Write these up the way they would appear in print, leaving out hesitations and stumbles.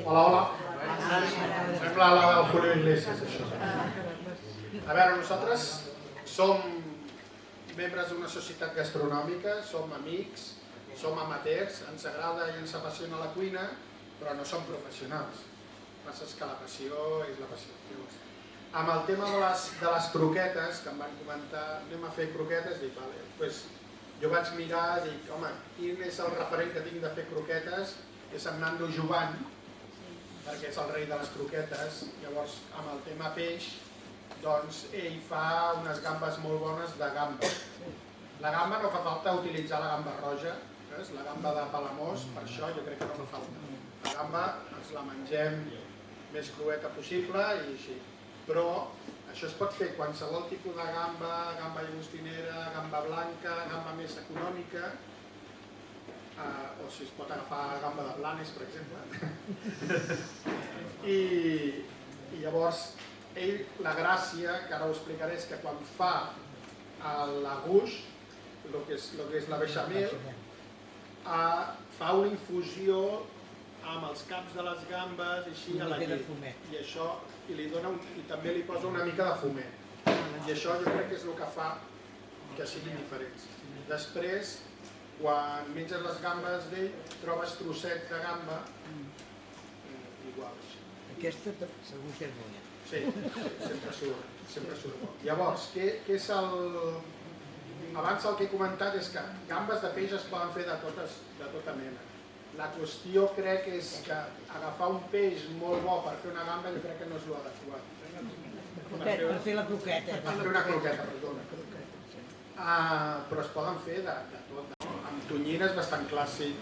Hola, hola. Sembla la del Julio Iglesias, això. A veure, nosaltres som membres d'una societat gastronòmica, som amics, som amateurs, ens agrada i ens apassiona la cuina, però no som professionals. El que passa és que la passió és la passió. Amb el tema de les croquetes, que em van comentar, anem a fer croquetes, dic, vale, doncs jo vaig mirar i dic, home, quin és el referent que tinc de fer croquetes? És en Nando Jovany, perquè és el rei de les croquetes. Llavors, amb el tema peix, doncs ell fa unes gambes molt bones de gamba. La gamba no fa falta utilitzar la gamba roja, la gamba de Palamós, per això jo crec que no fa falta. La gamba ens la mengem més crueta possible i així. Però això es pot fer qualsevol tipus de gamba, gamba llagostinera, gamba blanca, gamba més econòmica, o si es pot agafar gamba de Blanes, per exemple. I llavors, ell, la gràcia, que ara ho explicaré, és que quan fa la gousse, el que és la bechamel, fa una infusió amb els caps de les gambes i així a la llet. I això, i també li posa una mica de fumet. I això jo crec que és el que fa que siguin diferents. Després, quan menges les gambes d'ell, trobes trossets de gamba igual. Aquesta segur que és bona. Sí, sempre surt bo. Llavors, què és el... Abans el que he comentat és que gambes de peix es poden fer de tota mena. La qüestió crec és que agafar un peix molt bo per fer una gamba jo crec que no és l'adequat. Per fer la croqueta. Per fer una croqueta, perdona. Però es poden fer de tot. Amb tonyina és bastant clàssic,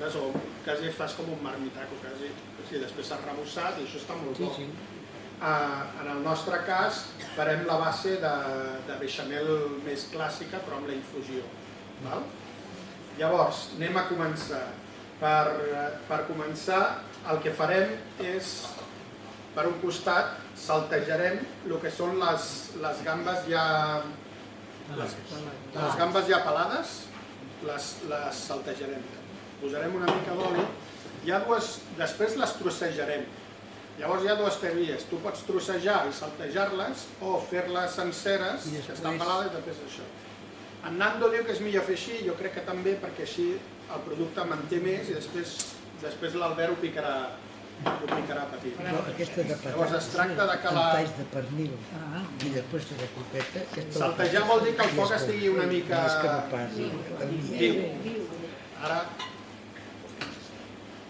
o quasi fas com un marmitaco, quasi. Després s'ha rebossat i això està molt bo. En el nostre cas farem la base de bechamel més clàssica però amb la infusió. Llavors, anem a començar. Per començar, el que farem és, per un costat, saltejarem el que són les gambes ja pelades, les saltejarem. Posarem una mica d'oli, després les trossejarem. Llavors hi ha dues teories, tu pots trossejar i saltejar-les o fer-les senceres, que estan pelades i després això. En Nando diu que és millor fer així, jo crec que també perquè així el producte manté més i després l'Albert ho picarà petit. Llavors es tracta de que talls de pernil i després de la croqueta... Saltejar vol dir que el foc estigui una mica viu. Ara...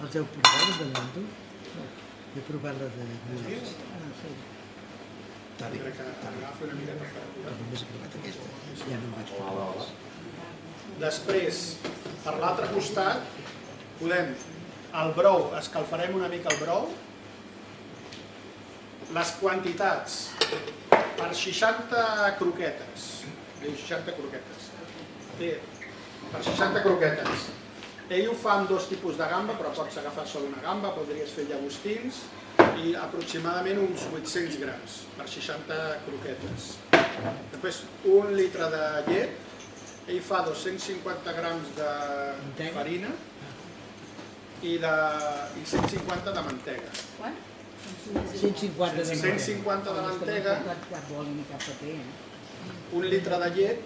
Els heu provat, de Nando? He provat la de... Està bé. Crec que agafa una mica de temperatura. Només he provat aquesta, ja no em vaig provar. Després, per l'altre costat, podem el brou, escalfarem una mica el brou. Les quantitats, per 60 croquetes, per 60 croquetes. Ell ho fa amb dos tipus de gamba, però pots agafar sol una gamba, podries fer llagostins, i aproximadament uns 800 grams per 60 croquetes. Després, 1 litre de llet, ell fa 250 grams de farina i 150 de mantega. 150 de mantega, 1 litre de llet,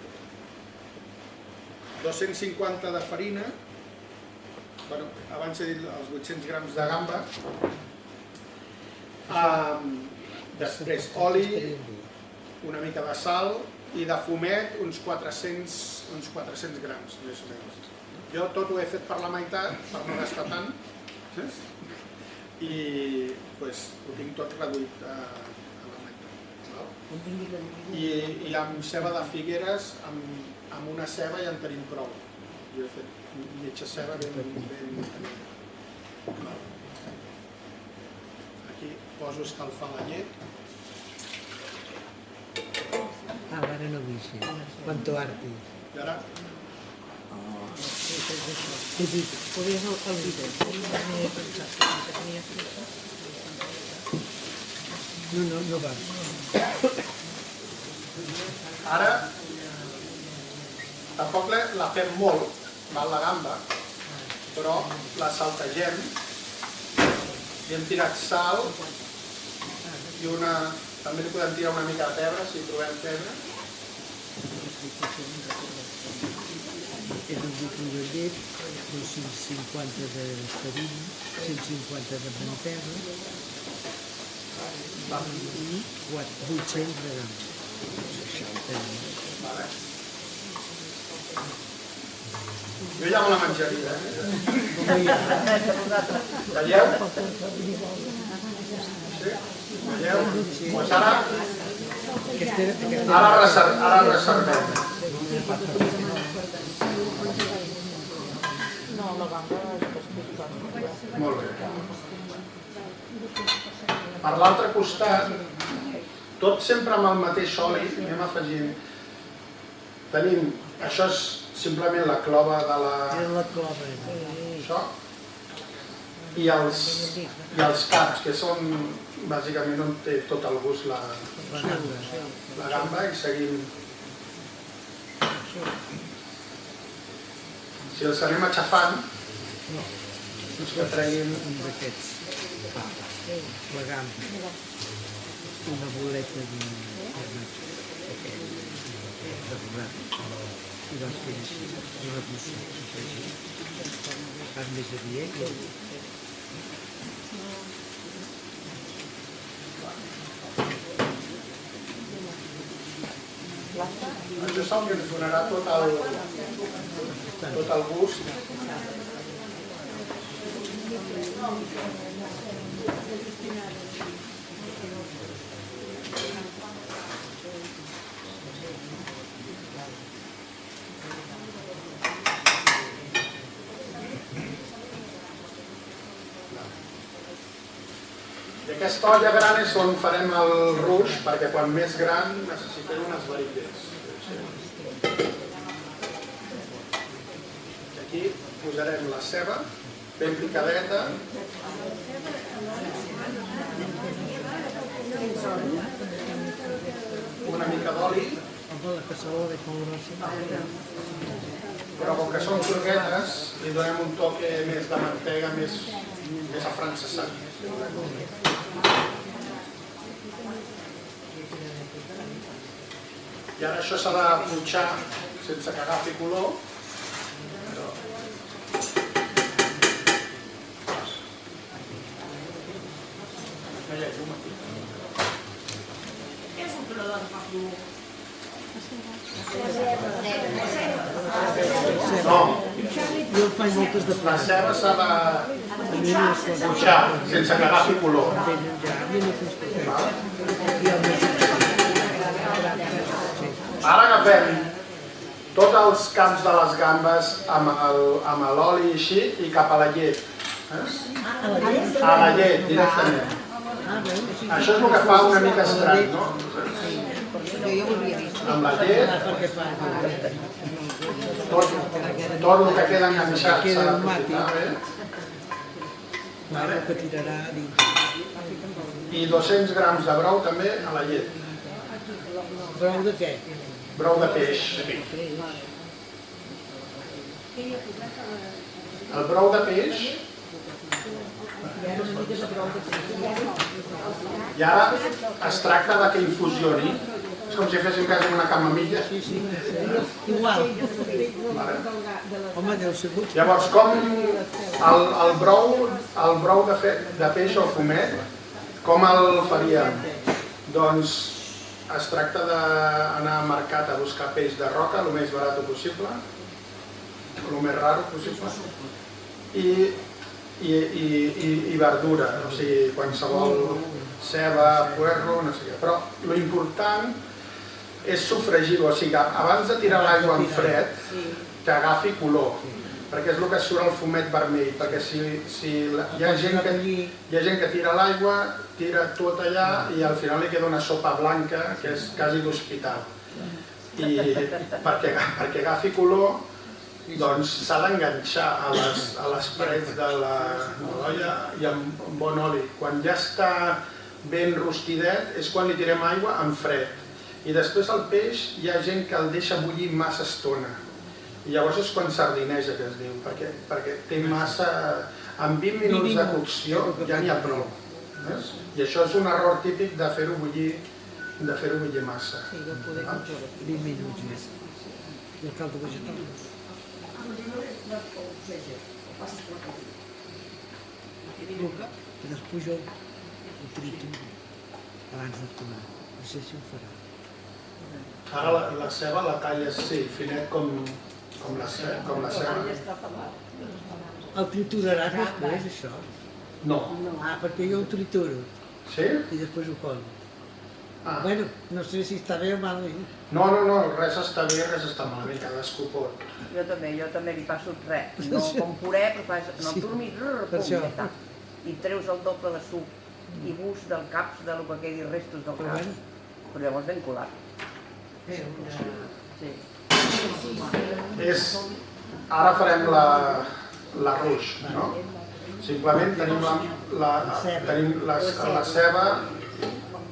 250 de farina, abans he dit els 800 grams de gamba, després oli, una mica de sal i de fumet uns 400 grams, més o menys. Jo tot ho he fet per la meitat, per no gastar tant, i ho tinc tot reduït a la meitat. I amb ceba de Figueres, amb una ceba ja en tenim prou. Jo he fet mitja ceba ben... Aquí poso a escalfar la llet. Ara no vist, quanto arte. I ara... No va. Ara, tampoc la fem molt, la gamba, però la saltegem li hem tirat sal i també li podem tirar una mica de pebre si trobem pebre. És un litro de llet, 250 de farina, 150 de mantega i 800 de gram. Jo ja me la menjaria. Veieu? Sí? Veieu? Doncs ara reservem. Molt bé. Per l'altre costat, tot sempre amb el mateix oli, anem afegint. Tenim, això és simplement la clova de la... Això. I els caps, que són, bàsicament, on té tot el gust la gamba, i seguim. Si els anem aixafant, doncs que treguin un d'aquests. La gamba. Una boleta de borrat. I vas fer una poció. Fas més adient. Això és el que ens donarà tot el gust. I aquesta olla gran és on farem el ruix, perquè quan més gran necessitem unes varietés. Aquí posarem la ceba, ben picadeta. Una mica d'oli. Però com que són croquetes, li donem un toque més de mantega, més afrancesat. I ara això s'ha de punxar sense que agafi color. Què és un color de papu? No, Jo en faig moltes de la plat. ceba s'ha de punxar sense que agafi color. Ara agafem tots els camps de les gambes amb l'oli i així i cap a la llet. A la llet, directament. Això és el que fa una mica estrany, no? Amb la llet, tot el que queda enganxat s'ha d'aprofitar bé. I 200 grams de brou també a la llet. Brou de què? Brou de peix. El brou de peix. I ara es tracta que infusioni. És com si féssim quasi una camamilla. Igual. Home, deu ser gut. Llavors, com el brou de peix o fumet, com el faríem? Doncs es tracta d'anar al mercat a buscar peix de roca, el més barat possible, el més raro possible, i verdura, o sigui, qualsevol ceba, puerro, no sé què. Però l'important és sofregir-ho, o sigui, abans de tirar l'aigua en fred, que agafi color, perquè és el que surt el fumet vermell, perquè si hi ha gent que tira l'aigua, tira tot allà i al final li queda una sopa blanca que és quasi d'hospital. I perquè agafi color, doncs s'ha d'enganxar a les parets de l'olla i amb bon oli. Quan ja està ben rostidet és quan li tirem aigua en fred. I després el peix hi ha gent que el deixa bullir massa estona. I llavors és quan sardineja, que es diu, perquè té massa... amb 20 minuts de cocció ja n'hi ha prou. I això és un error típic de fer-ho bullir massa. 20 minuts més. I el caldo vegetal? I després jo ho trituro abans de colar. No sé si ho farà. Ara la ceba la talles, sí, finet com la ceba. El trituraràs després, això? No. Perquè jo ho trituro Sí? i després ho colo. Bueno, no sé si està bé o malament. No, res està bé, res està malament, cadascú pot. Jo també li passo res. No com puré, però fas en el turmi, pum, ja està. I treus el doble de suc i gust del caps de lo que quedi restos del cap. Però llavors ben colat. Sí. Ara farem l'arròs, no? Simplement tenim la ceba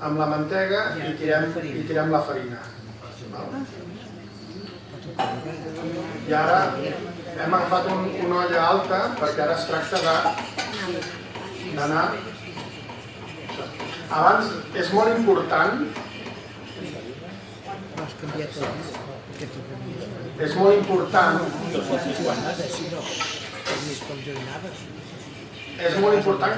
amb la mantega i tirem la farina. I ara hem agafat una olla alta perquè ara es tracta d'anar... Abans és molt important... És molt important... És molt important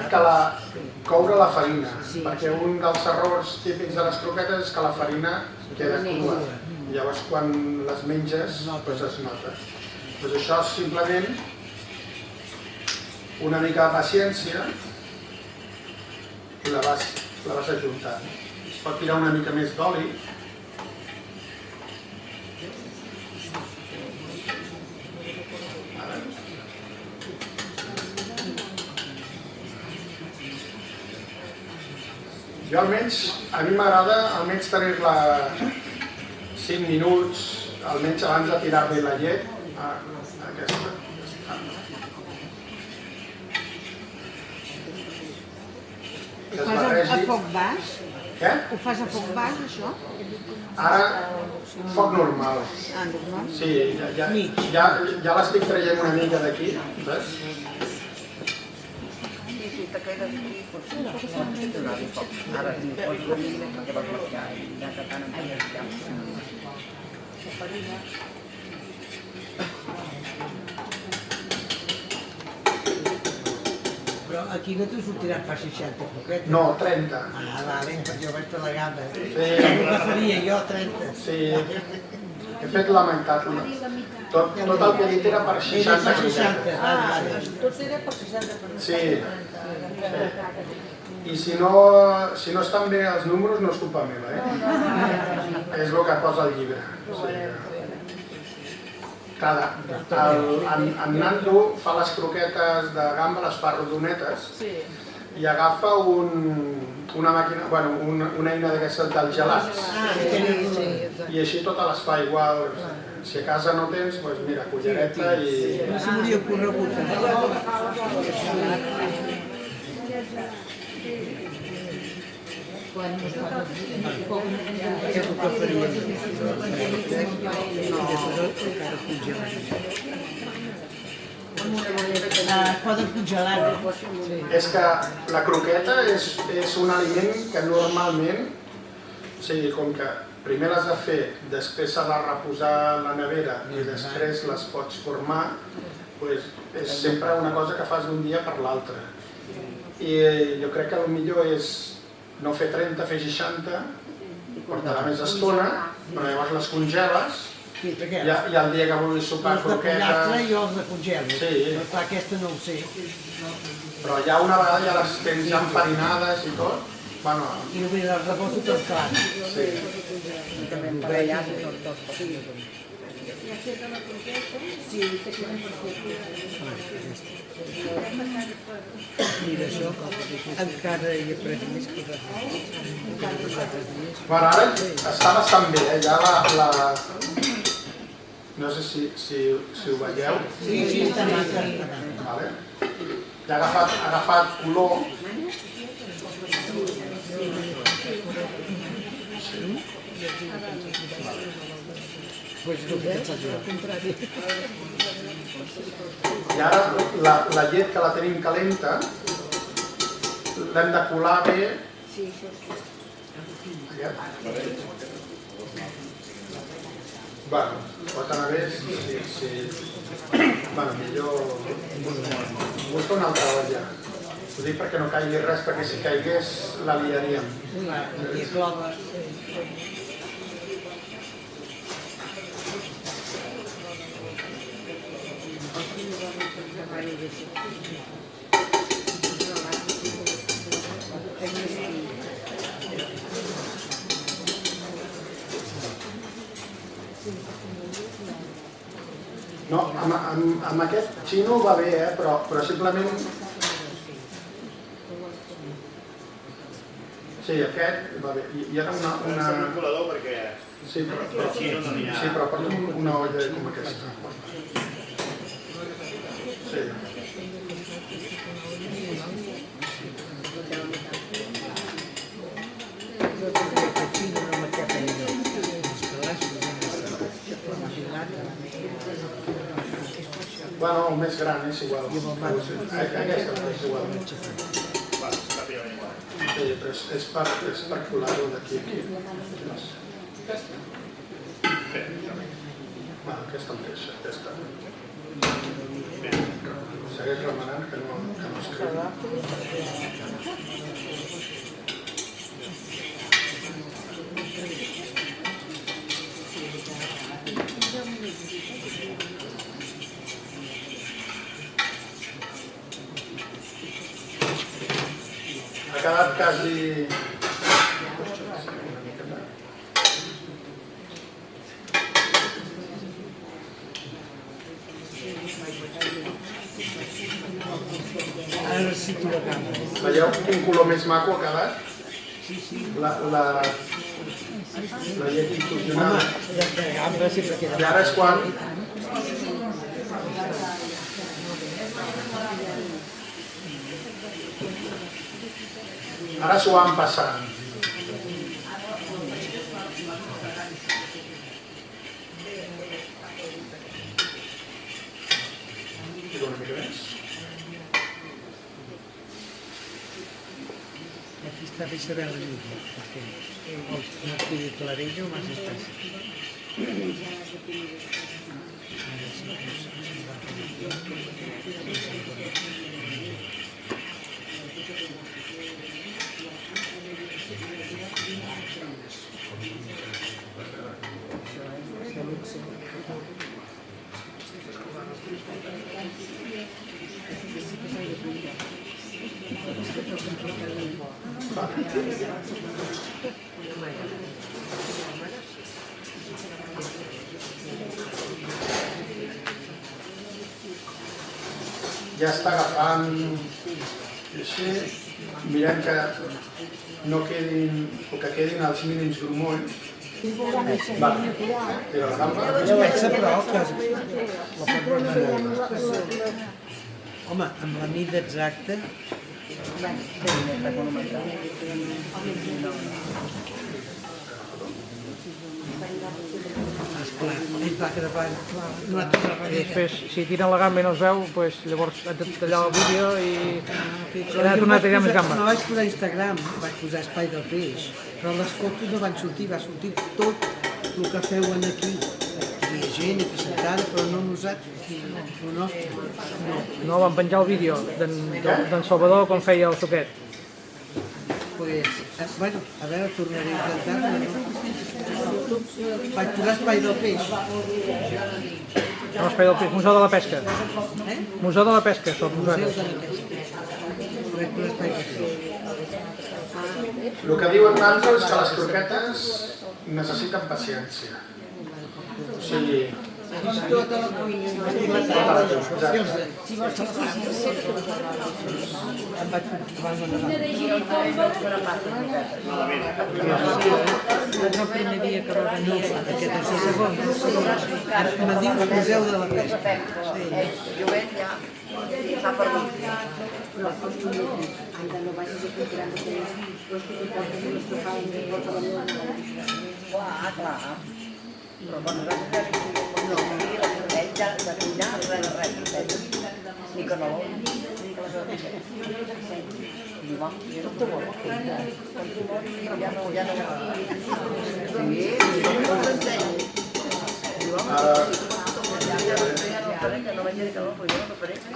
coure la farina, perquè un dels errors típics de les croquetes és que la farina queda crua. Llavors quan les menges es nota. Doncs això és simplement una mica de paciència i la vas ajuntant. Es pot tirar una mica més d'oli. Jo almenys, a mi m'agrada almenys tenir-la 5 minuts, almenys abans de tirar-li la llet, aquesta. Ho fas a foc baix? Què? Ho fas a foc baix, això? Ara, foc normal. Normal? Sí, ja l'estic traient una mica d'aquí, saps? Si te quedes aquí, potser no pots donar-li foc. Ara si pots una mica perquè vols marcar i ja que tant em feies ja. Però aquí no t'ho sortiran pas 60 croquetes. No, 30. Vale, perquè jo vaig per la gamma. Sí. La faria jo, 30. Sí, he fet la meitat. Tot el que he dit era per 60 croquetes. Tot era per 60 per Sí. I si no estan bé els números no és culpa meva, És el que posa el llibre. En Nando fa les croquetes de gamba, les fa rodonetes i agafa una màquina, una eina d'aquestes dels gelats i així totes les fa igual. Si a casa no tens, doncs mira, cullereta i... No se m'hauria corregut. Què és el que faria? Poden congelar-ho. És que la croqueta és un aliment que normalment, o sigui, com que primer l'has de fer, després s'ha de reposar a la nevera i després les pots formar, és sempre una cosa que fas d'un dia per l'altre. I jo crec que el millor és no fer 30, fer 60, portarà més estona, però llavors les congeles i el dia que vulguis sopar croquetes... Els de pollastre jo els de congelo, però clar, aquesta no ho sé. Però ja una vegada ja les tens ja enfarinades i tot, I només les reposo tot clar. Sí. I també emparellats i tot. I has fet la croqueta? Sí, te queden perfectes. Mira, això encara hi he pres més que vosaltres dies. Ara està bastant bé, ja la... No sé si ho veieu. Sí, està maca. Ja ha agafat color. Pues el que t'has de comprar. I ara la llet que la tenim calenta l'hem de colar bé. Bueno, pot anar bé si... Bueno, millor... Busca una altra olla. Ho dic perquè no caigui res, perquè si caigués la liaríem. I clova. No, amb aquest xino va bé, però simplement... Sí, aquest va bé. I ara una... un colador perquè Sí, però porta una olla com aquesta. Sí. Bueno, el més gran és igual. Aquesta és igual. Sí, però és per colar-ho d'aquí a aquí. Aquesta mateixa, aquesta. Segueix remenant que no es cremi. Ha quedat quasi... Ara sí que la cambra. Veieu quin color més maco ha quedat? La llet infusionada. La cambra sempre queda. I ara és quan... Ara s'ho van passant. Fico una mica més. Aquí està bé saber la llum, perquè no estigui clarell o massa espès. Ja està agafant així, mirem que no quedin, o que quedin els mínims grumolls. Va, tira la gamba. Pensa però que la pot remenar. Home, amb la mida exacta... Esclar, que davant nosaltres a darrere. Després, si tiren la gamba i no es veu, doncs, llavors has de tallar el vídeo i ha tornat a tirar més gamba. No vaig posar a Instagram, vaig posar Espai del Peix, però les fotos no van sortir, va sortir tot el que feuen aquí. Hi havia gent aquí sentada, però no nosaltres, el nostre. No, van penjar el vídeo d'en Salvador quan feia el suquet. Pues, bueno, a veure, tornaré a intentar-ho, no? Vaig posar Espai del Peix. No, Espai del Peix, Museu de la Pesca. Museu de la Pesca, això, Museu posat. de la Pesca. Vaig posar Espai del Peix. El que diuen d'altres és que les croquetes necessiten paciència. O sigui... Tota la cuina. El primer dia que va venir, aquest és el segon. Ara me diu el Museu de la Pesca. Lluent ja s'ha perdut. Anda, no vagis a comprar aquells que porten unes tofades de porta la lluna. Clar. Però quan nosaltres ja Ell ja de cuinar, res. Ni canelons, ni que les arrepilles. Diu, va, tot te vol. Ja no. Sí, no t'entenyo. Diu, va,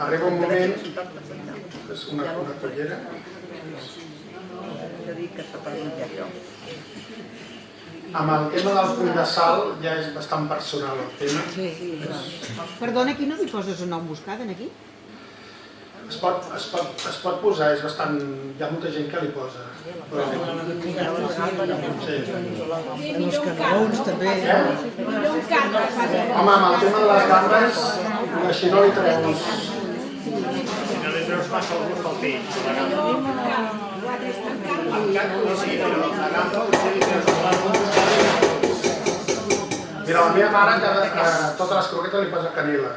arriba un moment, és una cullera. Jo dic que s'ha perdut ja això. Amb el tema del punt de sal ja és bastant personal el tema. Perdona, aquí no li poses una emboscada, aquí? Es pot posar, és bastant... Hi ha molta gent que li posa. Però... Sí. En els canelons també. Home, amb el tema de les gambes, així no li treus. No li treus massa el gust al peix. Sí, però la gamba potser li treus el gust. Mira, la meva mare a totes les croquetes li posa canella.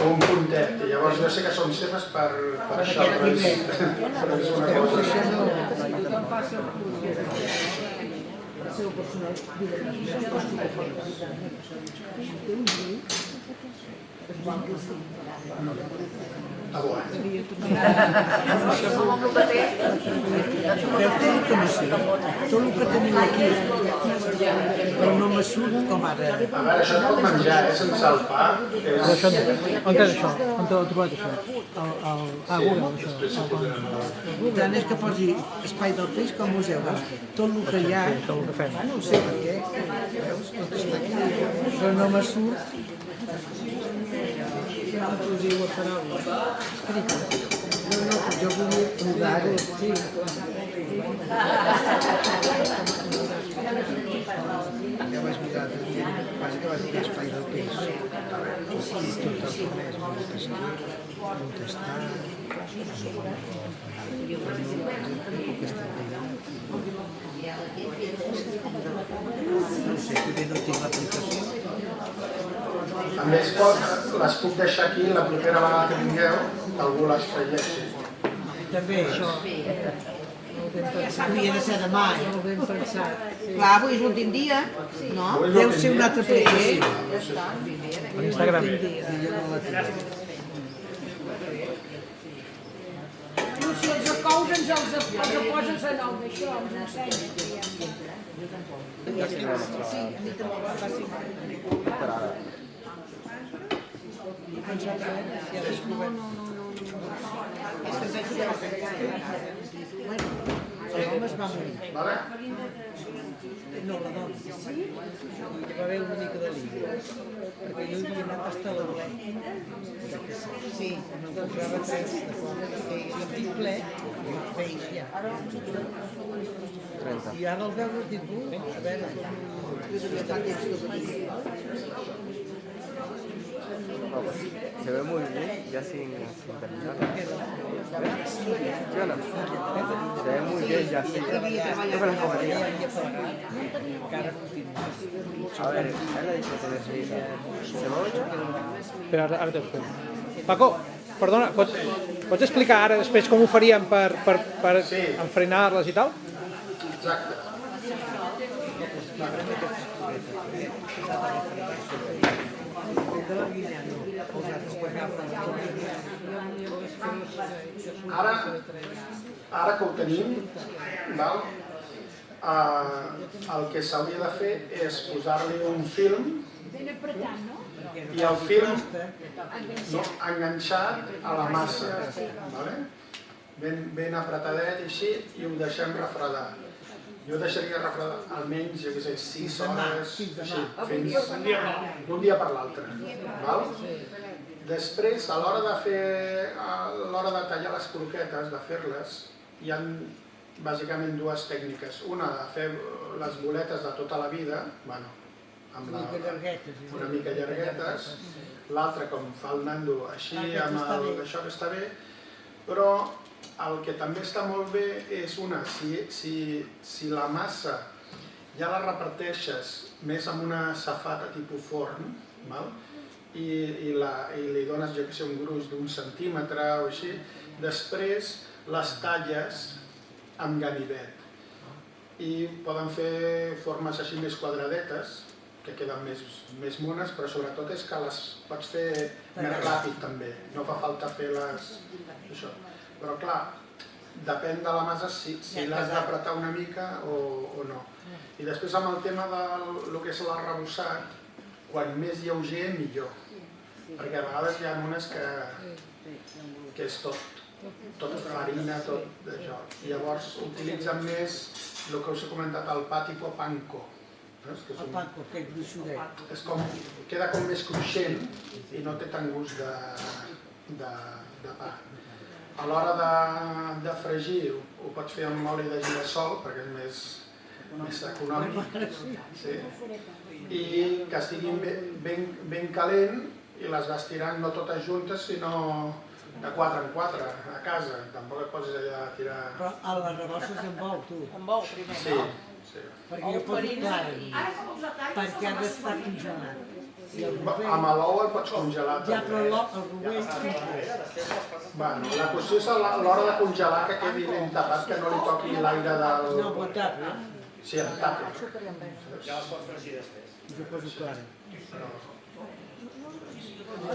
O un puntet. I llavors jo sé que són seves per això. Però és una cosa... Ah, bo, Tot el que tenim aquí, però no me surt com ara. a veure, això es pot menjar, sense el pa. On és això? On t'ho trobat això? A Google, això. Després s'ho posarem. Tant és que posi espai del peix com museu. Veus? Tot el que hi ha, Tot el que fem. no ho sé per què, veus? Tot està aquí, però no me surt. No t'ho diu a paraula. No, jo volia provar-ho. Sí. Ja vaig mirar, quasi que vaig mirar espai del peix. Tot el comès, on està. No sé, potser no tinc l'aplicació. També les puc deixar aquí la propera vegada que vingueu, que algú les fregeixi. També això. Hauria de ser demà, ben pensat. Clar, avui és l'últim dia, no? Deu ser una altra aplicació. Per Instagram. Si els acous ens els poses en el d'això, ens ensenyen. El home es va morir. Vale? No, la dona. Hi va haver una mica de lío, perquè jo havia anat a Estalagler. Sí, no comprava tres, perquè l'antic ple, peix ja. I ara el veure dic, a veure, Se ve muy bien, ya sin terminar. ¿Sí o no? Se ve muy bien, ya sin. Yo me la comería. A ver, él ha dicho que necesita. ¿Se lo he hecho? Però ara t'ho explico. Paco, perdona, pots explicar ara després com ho faríem per enfreinar-les i tal? Exacte. Ara que ho tenim, val? El que s'hauria de fer és posar-li un film i el film enganxat a la massa, vale? Ben apretadet i així, i ho deixem refredar. Jo deixaria refredar almenys, jo què sé, 6 hores, així, fins d'un dia per l'altre. Després, a l'hora de tallar les croquetes, de fer-les, hi ha bàsicament dues tècniques. Una, de fer les boletes de tota la vida, amb una mica llarguetes. L'altra, com fa el Nando, així, amb això que està bé. Però el que també està molt bé és una, si la massa ja la reparteixes més amb una safata tipus forn, i li dones, jo que sé, un gruix d'1 centímetre o així, després les talles amb ganivet. I poden fer formes així més quadradetes, que queden més mones, però sobretot és que les pots fer més ràpid també, no fa falta fer això. Però clar, depèn de la massa si l'has d'apretar una mica o no. I després amb el tema del que és l'arrebossat, quan més lleuger millor, perquè a vegades hi ha unes que és tot farina, tot això. Llavors utilitzen més el que us he comentat, el pa tipus panko. El panko, que és gruixudet. Queda com més cruixent i no té tant gust de pa. A l'hora de fregir ho pots fer amb oli de girassol perquè és més econòmic i que estiguin ben calent i les vas tirant no totes juntes sinó de 4 en 4 a casa, tampoc et posis allà a tirar... Però a les rebosses amb ou, tu? Amb ou primer, Sí. Perquè jo poso clara, perquè ha d'estar congelat. Amb l'ou el pots congelar també. Ja, però el rovell... La qüestió és a l'hora de congelar que quedi ben tapat, que no li toqui l'aire del... No, ho tapo. Sí, em tapa. Ja les pots fregir després. Jo poso clara. El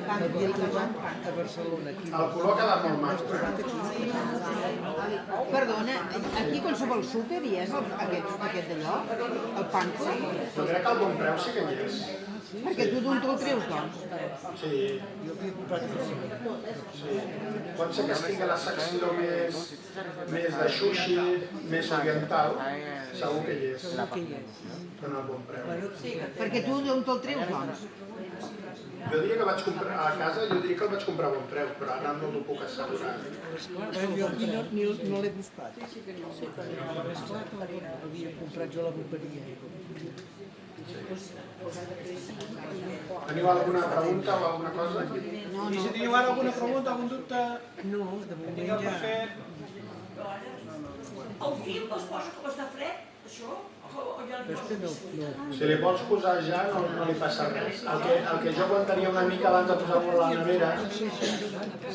l'havia trobat a Barcelona. El color ha quedat molt maco. Perdona, aquí qualsevol súper hi és aquest d'allò? El panko? Jo crec que al bon preu sí que hi és. Perquè tu d'on te'l treus, doncs? Sí. Jo havia comprat Pot ser que estigui a la secció més de sushi, més oriental, segur que hi és. En el bon preu. Perquè tu d'on te'l treus, doncs? Jo diria que vaig comprar a casa, jo diria que el vaig comprar a bon preu, però ara no t'ho puc assegurar. Jo aquí no l'he buscat. Havia comprat jo a la bomberia. Teniu alguna pregunta o alguna cosa? I si teniu ara alguna pregunta, algun dubte... No, de moment ja... El film es posa com està fred, això? Si li pots posar ja no li passa res. El que jo aguantaria una mica abans de posar-lo a la nevera, si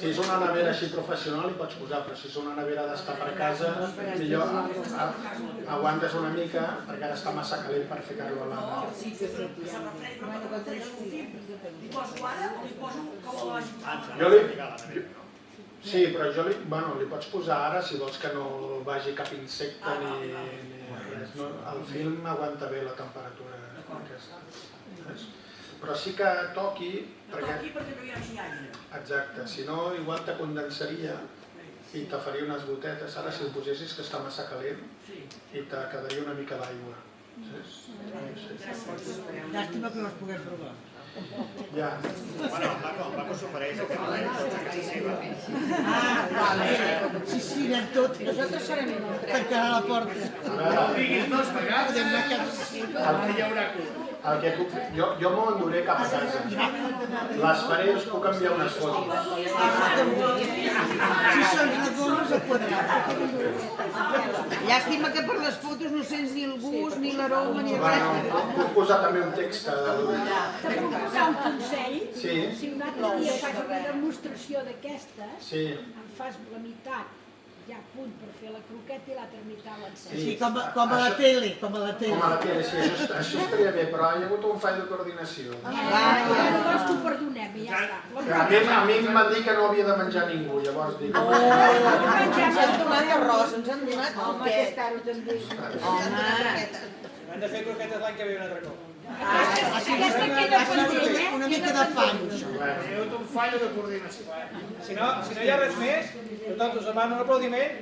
és una nevera així professional hi pots posar, però si és una nevera d'estar per casa, millor aguantes una mica perquè ara està massa calent per ficar-lo a la nevera. Sí, però jo li pots posar ara si vols que no vagi cap insecte ni res. El film aguanta bé la temperatura aquesta. Però sí que toqui perquè no hi hagi aire. Exacte, si no igual te condensaria i te faria unes gotetes. Ara si ho posessis que està massa calent i te quedaria una mica d'aigua. Llàstima que no es pogués provar. Ja. Bueno, el Paco s'ofereix aquest ple, tots a casa seva. Vale. Sí, anem tots. Nosaltres serem Tancarà la porta. No diguis dos vegades, hi haurà cura. Jo m'ho enduré cap a casa. Les faré, us puc enviar unes fotos. Si són redones a quadrat. Llàstima que per les fotos no sents ni el gust, ni l'aroma, ni res. Puc posar també un text. Te puc posar un consell? Sí. Si un altre dia fas una demostració d'aquestes, Sí. em fas la meitat ja a punt per fer la croqueta i l'altra meitat l'encès. Sí, com a la tele, com a la tele. Com a la tele, sí, això estaria bé, però hi ha hagut un fall de coordinació. Llavors t'ho perdonem i ja està. A mi em van dir que no havia de menjar ningú, llavors dic... Ens han donat arròs, ens han donat croquetes. Hem de fer croquetes l'any que ve un altre cop. Aquesta queda pendent, eh? Una mica de fang. Hi ha hagut un fallo de coordinació. Si no hi ha res més, tothom us demano un aplaudiment.